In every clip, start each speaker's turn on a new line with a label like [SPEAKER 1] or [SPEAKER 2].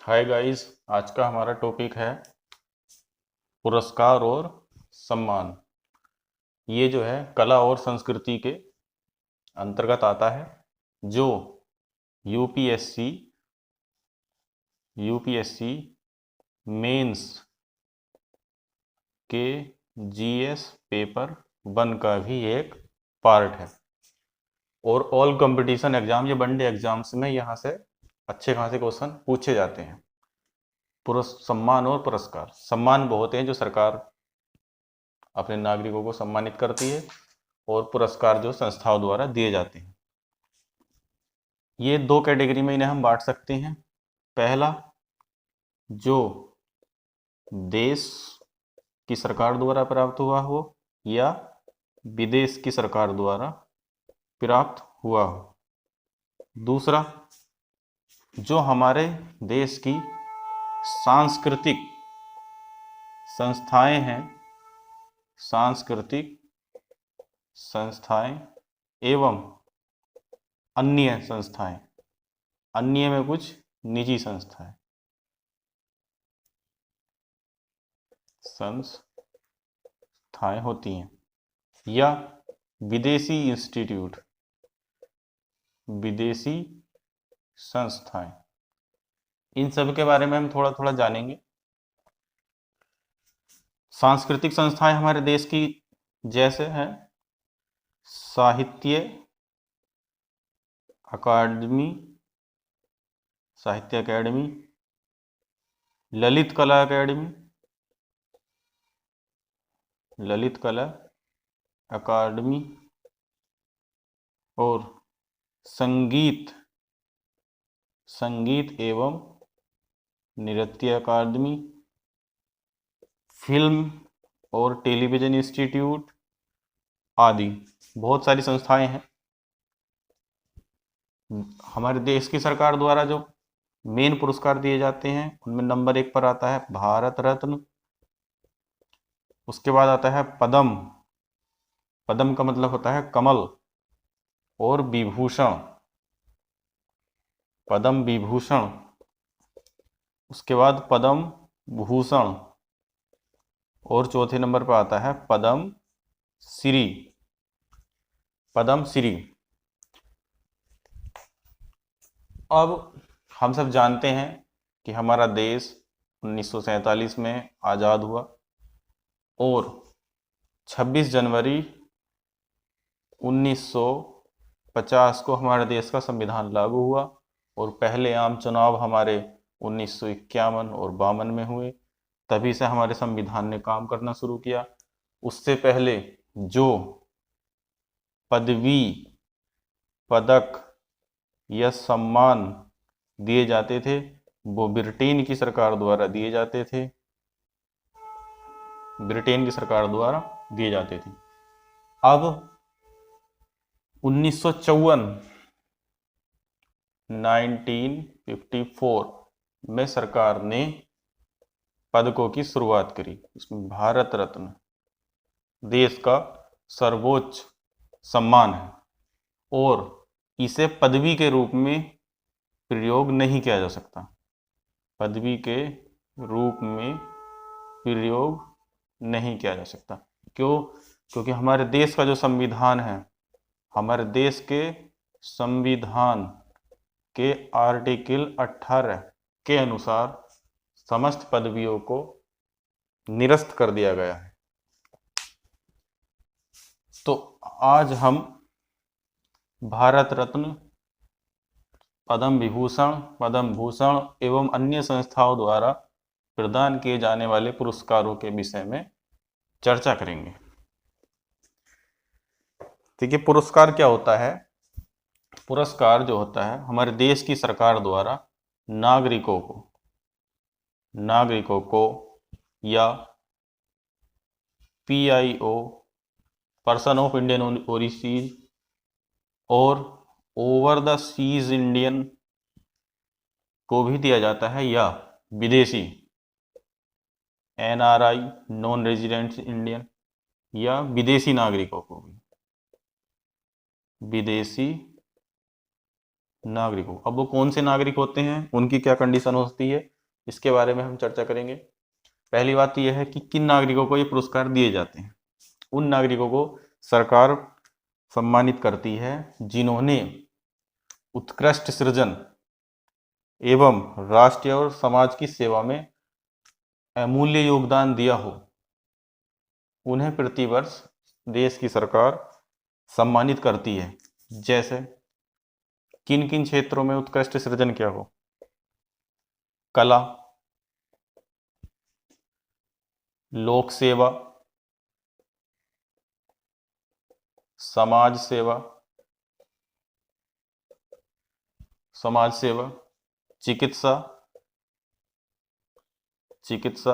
[SPEAKER 1] Hi guys, आज का हमारा टॉपिक है पुरस्कार और सम्मान। ये जो है कला और संस्कृति के अंतर्गत आता है, जो यूपीएससी मेंस के जीएस पेपर 1 का भी एक पार्ट है। और ऑल कंपटीशन एग्जाम, ये वनडे एग्जाम्स में यहाँ से अच्छे खासे क्वेश्चन पूछे जाते हैं। सम्मान और पुरस्कार। सम्मान वो होते हैं जो सरकार अपने नागरिकों को सम्मानित करती है, और पुरस्कार जो संस्थाओं द्वारा दिए जाते हैं। ये दो कैटेगरी में इन्हें हम बांट सकते हैं। पहला, जो देश की सरकार द्वारा प्राप्त हुआ हो या विदेश की सरकार द्वारा प्राप्त हुआ हो। दूसरा, जो हमारे देश की सांस्कृतिक संस्थाएं हैं, सांस्कृतिक संस्थाएं एवं अन्य संस्थाएं, अन्य में कुछ निजी संस्थाएं होती हैं, या विदेशी इंस्टीट्यूट, विदेशी संस्थाएं। इन सब के बारे में हम थोड़ा थोड़ा जानेंगे। सांस्कृतिक संस्थाएं हमारे देश की जैसे हैं साहित्य अकादमी, साहित्य अकेडमी, ललित कला अकेडमी, ललित कला अकादमी, और संगीत एवं नृत्य अकादमी, फिल्म और टेलीविजन इंस्टीट्यूट आदि बहुत सारी संस्थाएं हैं। हमारे देश की सरकार द्वारा जो मेन पुरस्कार दिए जाते हैं उनमें नंबर 1 पर आता है भारत रत्न। उसके बाद आता है पद्म। पद्म का मतलब होता है कमल, और विभूषण, पद्म विभूषण। उसके बाद पद्म भूषण, और चौथे नंबर पर आता है पद्म श्री। पद्म श्री। अब हम सब जानते हैं कि हमारा देश 1947 में आज़ाद हुआ, और 26 जनवरी 1950 को हमारे देश का संविधान लागू हुआ, और पहले आम चुनाव हमारे 1951 और 52 में हुए। तभी से हमारे संविधान ने काम करना शुरू किया। उससे पहले जो पदवी, पदक या सम्मान दिए जाते थे वो ब्रिटेन की सरकार द्वारा दिए जाते थे, ब्रिटेन की सरकार द्वारा दिए जाते थे। अब 1954 में सरकार ने पदकों की शुरुआत करी। इसमें भारत रत्न देश का सर्वोच्च सम्मान है, और इसे पदवी के रूप में प्रयोग नहीं किया जा सकता। पदवी के रूप में प्रयोग नहीं किया जा सकता। क्यों? क्योंकि हमारे देश का जो संविधान है, हमारे देश के संविधान के आर्टिकल 18 के अनुसार समस्त पदवियों को निरस्त कर दिया गया है। तो आज हम भारत रत्न, पद्म विभूषण, पद्म भूषण एवं अन्य संस्थाओं द्वारा प्रदान किए जाने वाले पुरस्कारों के विषय में चर्चा करेंगे। देखिए, पुरस्कार क्या होता है? पुरस्कार जो होता है हमारे देश की सरकार द्वारा नागरिकों को या PIO, person of Indian origin, और ओवर द सीज इंडियन को भी दिया जाता है, या विदेशी NRI, नॉन रेजिडेंट इंडियन, या विदेशी नागरिकों को भी, विदेशी नागरिकों। अब वो कौन से नागरिक होते हैं, उनकी क्या कंडीशन होती है? इसके बारे में हम चर्चा करेंगे। पहली बात तो यह है कि किन नागरिकों को ये पुरस्कार दिए जाते हैं। उन नागरिकों को सरकार सम्मानित करती है जिन्होंने उत्कृष्ट सृजन एवं राष्ट्र और समाज की सेवा में अमूल्य योगदान दिया हो। उन्हें प्रतिवर्ष देश की सरकार सम्मानित करती है। जैसे किन किन क्षेत्रों में उत्कृष्ट सृजन किया हो? कला, लोक सेवा, समाज सेवा, चिकित्सा,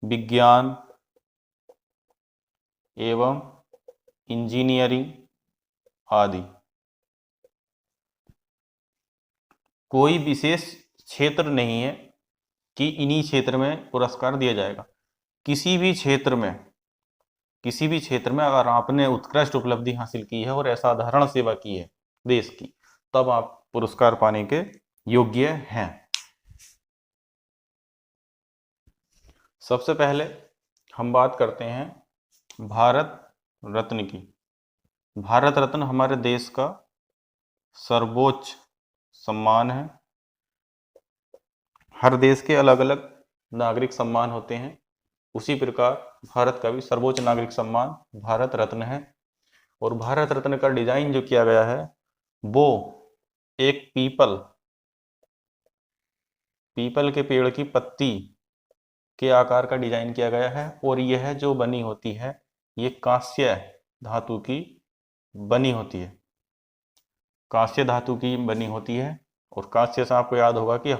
[SPEAKER 1] विज्ञान एवं इंजीनियरिंग आदि। कोई विशेष क्षेत्र नहीं है कि इन्हीं क्षेत्र में पुरस्कार दिया जाएगा। किसी भी क्षेत्र में अगर आपने उत्कृष्ट उपलब्धि हासिल की है और असाधारण सेवा की है देश की, तब आप पुरस्कार पाने के योग्य हैं। सबसे पहले हम बात करते हैं भारत रत्न की। भारत रत्न हमारे देश का सर्वोच्च सम्मान है। हर देश के अलग अलग नागरिक सम्मान होते हैं, उसी प्रकार भारत का भी सर्वोच्च नागरिक सम्मान भारत रत्न है। और भारत रत्न का डिजाइन जो किया गया है वो एक पीपल के पेड़ की पत्ती के आकार का डिजाइन किया गया है। और यह जो बनी होती है ये कांस्य धातु की बनी होती है, कांस्य धातु की बनी होती है। और कांस्य से आपको याद होगा कि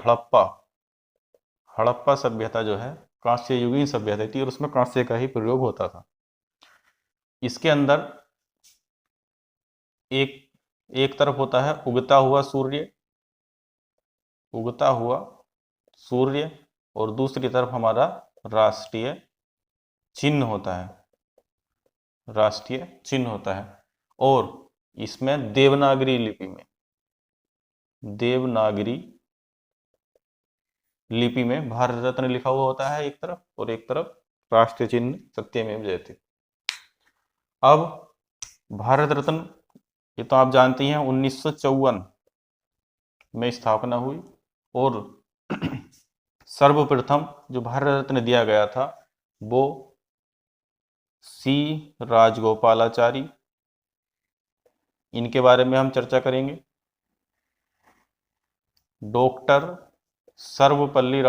[SPEAKER 1] हड़प्पा सभ्यता जो है कांस्य युगीन सभ्यता थी और उसमें कांस्य का ही प्रयोग होता था। इसके अंदर एक तरफ होता है उगता हुआ सूर्य और दूसरी तरफ हमारा राष्ट्रीय चिन्ह होता है। और इसमें देवनागरी लिपि में भारत रत्न लिखा हुआ होता है एक तरफ, और एक तरफ राष्ट्रीय चिन्ह सत्यमेव जयते। अब भारत रत्न ये तो आप जानती हैं 1954 में स्थापना हुई। और सर्वप्रथम जो भारत रत्न दिया गया था वो सी राजगोपालाचारी, इनके बारे में हम चर्चा करेंगे। डॉक्टर सर्वपल्ली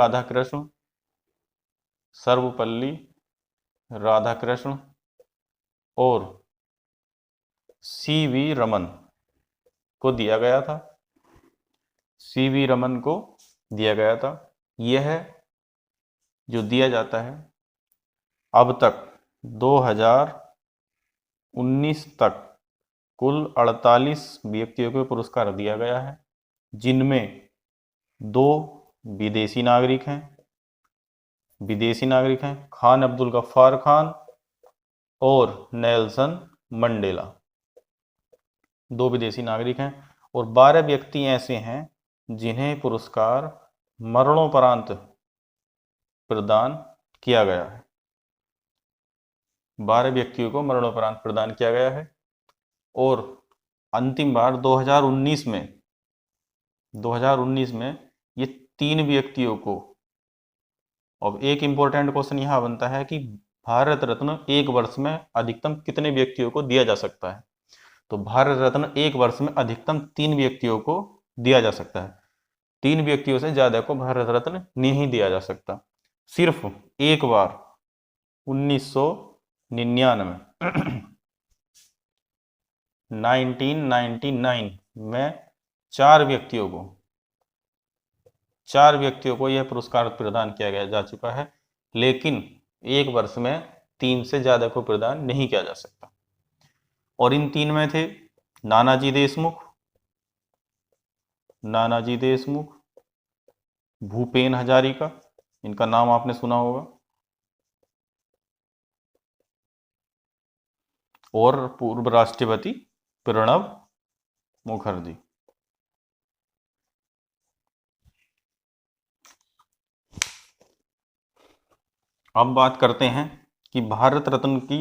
[SPEAKER 1] राधाकृष्ण और सी वी रमन को दिया गया था। यह जो दिया जाता है अब तक 2019 तक कुल 48 व्यक्तियों को पुरस्कार दिया गया है, जिनमें 2 विदेशी नागरिक हैं, खान अब्दुल गफ्फार खान और नेल्सन मंडेला। 2 विदेशी नागरिक हैं और 12 व्यक्ति ऐसे हैं जिन्हें पुरस्कार मरणोपरांत प्रदान किया गया है। 12 व्यक्तियों को मरणोपरांत प्रदान किया गया है। और अंतिम बार 2019 में ये 3 व्यक्तियों को, अब एक इंपॉर्टेंट क्वेश्चन यहां बनता है कि भारत रत्न एक वर्ष में अधिकतम कितने व्यक्तियों को दिया जा सकता है? तो भारत रत्न एक वर्ष में अधिकतम 3 व्यक्तियों को दिया जा सकता है। 3 व्यक्तियों से ज्यादा को भारत रत्न नहीं दिया जा सकता। सिर्फ एक बार 1999 में 4 व्यक्तियों को यह पुरस्कार प्रदान किया जा चुका है, लेकिन एक वर्ष में 3 से ज्यादा को प्रदान नहीं किया जा सकता। और इन 3 में थे नानाजी देशमुख, भूपेन हजारिका, इनका नाम आपने सुना होगा, और पूर्व राष्ट्रपति प्रणब मुखर्जी। अब बात करते हैं कि भारत रत्न की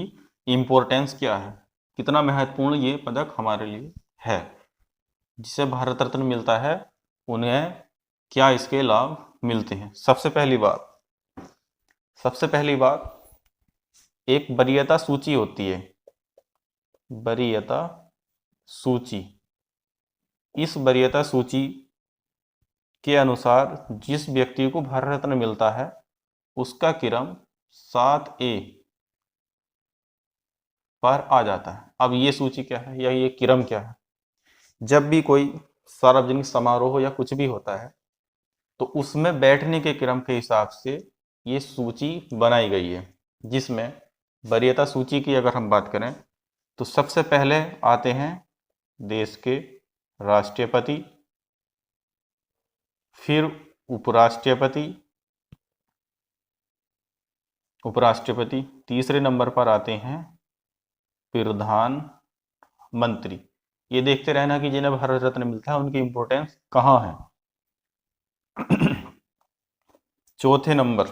[SPEAKER 1] इम्पोर्टेंस क्या है, कितना महत्वपूर्ण ये पदक हमारे लिए है। जिसे भारत रत्न मिलता है उन्हें क्या इसके लाभ मिलते हैं। सबसे पहली बात एक वरीयता सूची होती है, वरीयता सूची। इस वरीयता सूची के अनुसार जिस व्यक्ति को भारत रत्न मिलता है उसका क्रम 7A पर आ जाता है। अब ये सूची क्या है या ये क्रम क्या है? जब भी कोई सार्वजनिक समारोह या कुछ भी होता है तो उसमें बैठने के क्रम के हिसाब से ये सूची बनाई गई है, जिसमें वरीयता सूची की अगर हम बात करें तो सबसे पहले आते हैं देश के राष्ट्रपति, फिर उपराष्ट्रपति, तीसरे नंबर पर आते हैं प्रधानमंत्री। ये देखते रहना कि जिन्हें भारत रत्न मिलता है उनकी इंपॉर्टेंस कहाँ है। चौथे नंबर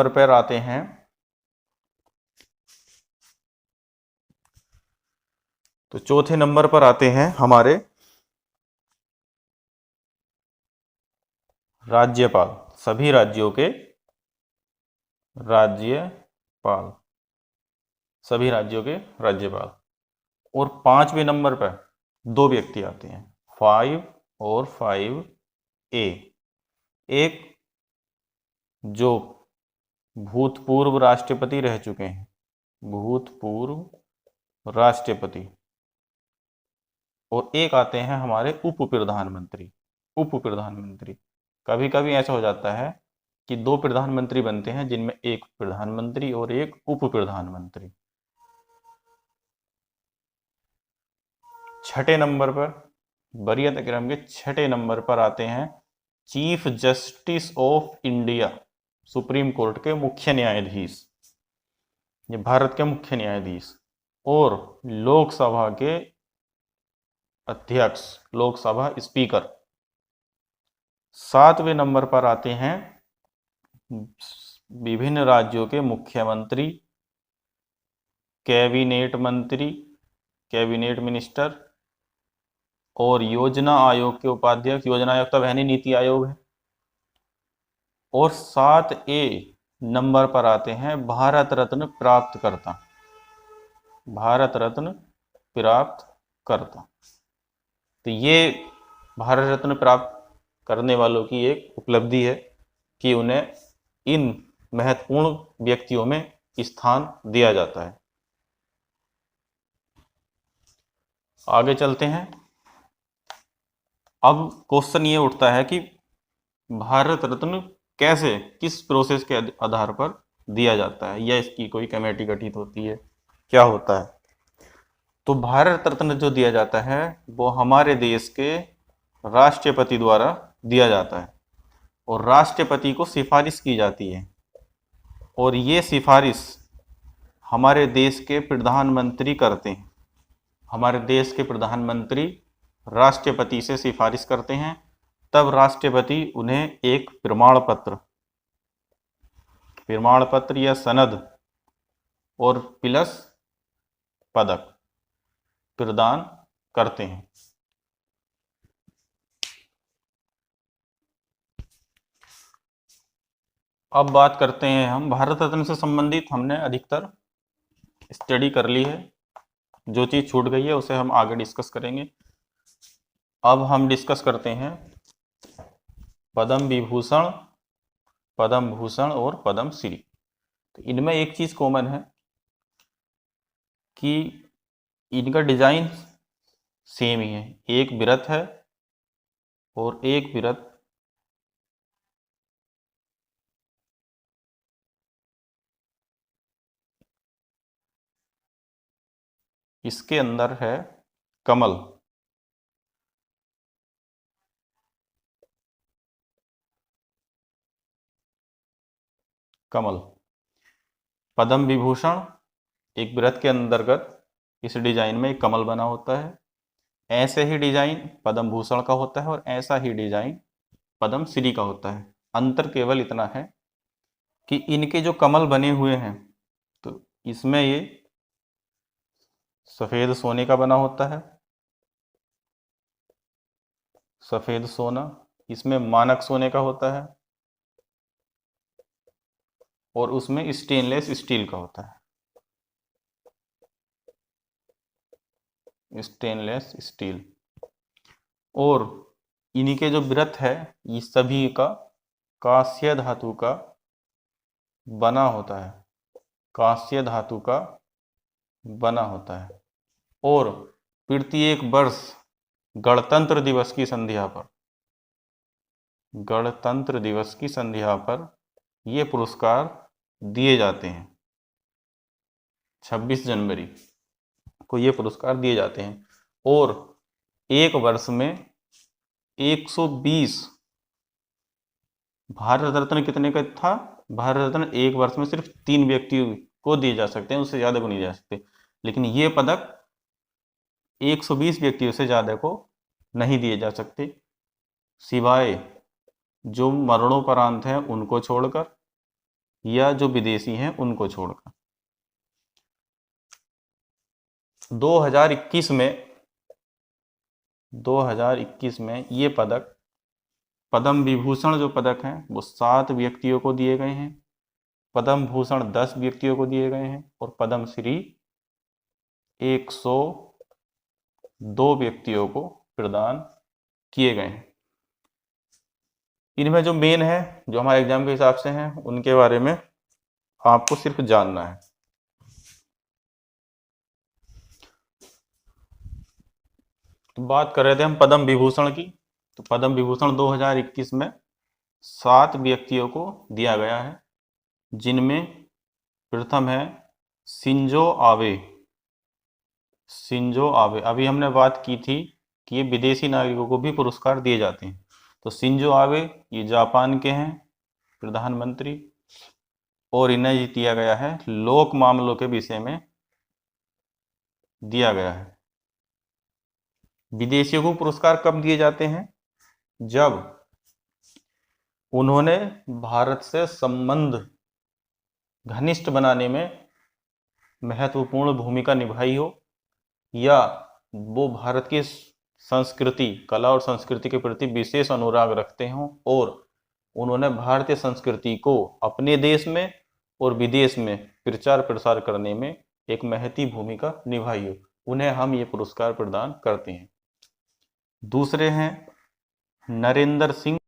[SPEAKER 1] पर आते हैं हमारे राज्यपाल, सभी राज्यों के राज्यपाल। और 5वें नंबर पर दो व्यक्ति आते हैं, 5 और 5A। एक जो भूतपूर्व राष्ट्रपति रह चुके हैं, और एक आते हैं हमारे उप प्रधानमंत्री। कभी कभी ऐसा हो जाता है कि दो प्रधानमंत्री बनते हैं जिनमें एक प्रधानमंत्री और एक उप प्रधानमंत्री। छठे नंबर पर, वरीयता क्रम के छठे नंबर पर आते हैं chief justice of India, supreme court के मुख्य न्यायाधीश, ये भारत के मुख्य न्यायाधीश। और लोकसभा के अध्यक्ष, लोकसभा स्पीकर। 7वें नंबर पर आते हैं विभिन्न राज्यों के मुख्यमंत्री, कैबिनेट मंत्री, कैबिनेट मिनिस्टर और योजना आयोग के उपाध्यक्ष। योजना आयोग तब है नहीं, नीति आयोग है। और 7A नंबर पर आते हैं भारत रत्न प्राप्त करता। तो ये भारत रत्न प्राप्त करने वालों की एक उपलब्धि है कि उन्हें इन महत्वपूर्ण व्यक्तियों में स्थान दिया जाता है। आगे चलते हैं। अब क्वेश्चन ये उठता है कि भारत रत्न कैसे, किस प्रोसेस के आधार पर दिया जाता है, या इसकी कोई कमेटी गठित होती है, क्या होता है? तो भारत रत्न जो दिया जाता है वो हमारे देश के राष्ट्रपति द्वारा दिया जाता है, और राष्ट्रपति को सिफारिश की जाती है, और ये सिफारिश हमारे देश के प्रधानमंत्री करते हैं। हमारे देश के प्रधानमंत्री राष्ट्रपति से सिफारिश करते हैं, तब राष्ट्रपति उन्हें एक प्रमाण पत्र या सनद और प्लस पदक प्रदान करते हैं। अब बात करते हैं हम भारत रत्न से संबंधित, हमने अधिकतर स्टडी कर ली है, जो चीज छूट गई है उसे हम आगे डिस्कस करेंगे। अब हम डिस्कस करते हैं पद्म भूषण और पद्मश्री। तो इनमें एक चीज कॉमन है कि इनका डिजाइन सेम ही है, एक वृत्त है और एक वृत्त इसके अंदर है कमल। पद्म विभूषण एक वृत्त के अंतर्गत इस डिजाइन में एक कमल बना होता है। ऐसे ही डिजाइन पद्म भूषण का होता है और ऐसा ही डिजाइन पद्मश्री का होता है। अंतर केवल इतना है कि इनके जो कमल बने हुए हैं, तो इसमें ये सफेद सोने का बना होता है, सफेद सोना। इसमें मानक सोने का होता है और उसमें स्टेनलेस स्टील का होता है, स्टेनलेस स्टील। और इन्हीं के जो व्रत है, ये सभी का कांस्य धातु का बना होता है, कांस्य धातु का बना होता है। और प्रत्येक वर्ष गणतंत्र दिवस की संध्या पर, गणतंत्र दिवस की संध्या पर ये पुरस्कार दिए जाते हैं। 26 जनवरी को ये पुरस्कार दिए जाते हैं। और एक वर्ष में 120, भारत रत्न कितने का था? भारत रत्न एक वर्ष में सिर्फ 3 व्यक्तियों को दिए जा सकते हैं, उससे ज्यादा को नहीं जा सकते। लेकिन ये पदक 120 व्यक्तियों से ज्यादा को नहीं दिए जा सकते, सिवाय जो मरणोपरांत हैं उनको छोड़कर या जो विदेशी हैं उनको छोड़कर। 2021 में ये पदक, पद्म विभूषण जो पदक हैं वो 7 व्यक्तियों को दिए गए हैं, पद्म भूषण 10 व्यक्तियों को दिए गए हैं और पद्म श्री 102 व्यक्तियों को प्रदान किए गए हैं। इनमें जो मेन है, जो हमारे एग्जाम के हिसाब से हैं, उनके बारे में आपको सिर्फ जानना है। तो बात कर रहे थे हम पद्म विभूषण की। तो पद्म विभूषण 2021 में 7 व्यक्तियों को दिया गया है, जिनमें प्रथम है शिंजो आबे। शिंजो आबे, अभी हमने बात की थी कि ये विदेशी नागरिकों को भी पुरस्कार दिए जाते हैं। तो शिंजो आबे ये जापान के हैं प्रधानमंत्री, और इन्हें दिया गया है लोक मामलों के विषय में दिया गया है। विदेशियों को पुरस्कार कब दिए जाते हैं? जब उन्होंने भारत से संबंध घनिष्ठ बनाने में महत्वपूर्ण भूमिका निभाई हो, या वो भारत की संस्कृति, कला और संस्कृति के प्रति विशेष अनुराग रखते हों और उन्होंने भारतीय संस्कृति को अपने देश में और विदेश में प्रचार प्रसार करने में एक महती भूमिका निभाई हो, उन्हें हम ये पुरस्कार प्रदान करते हैं। दूसरे हैं नरेंद्र सिंह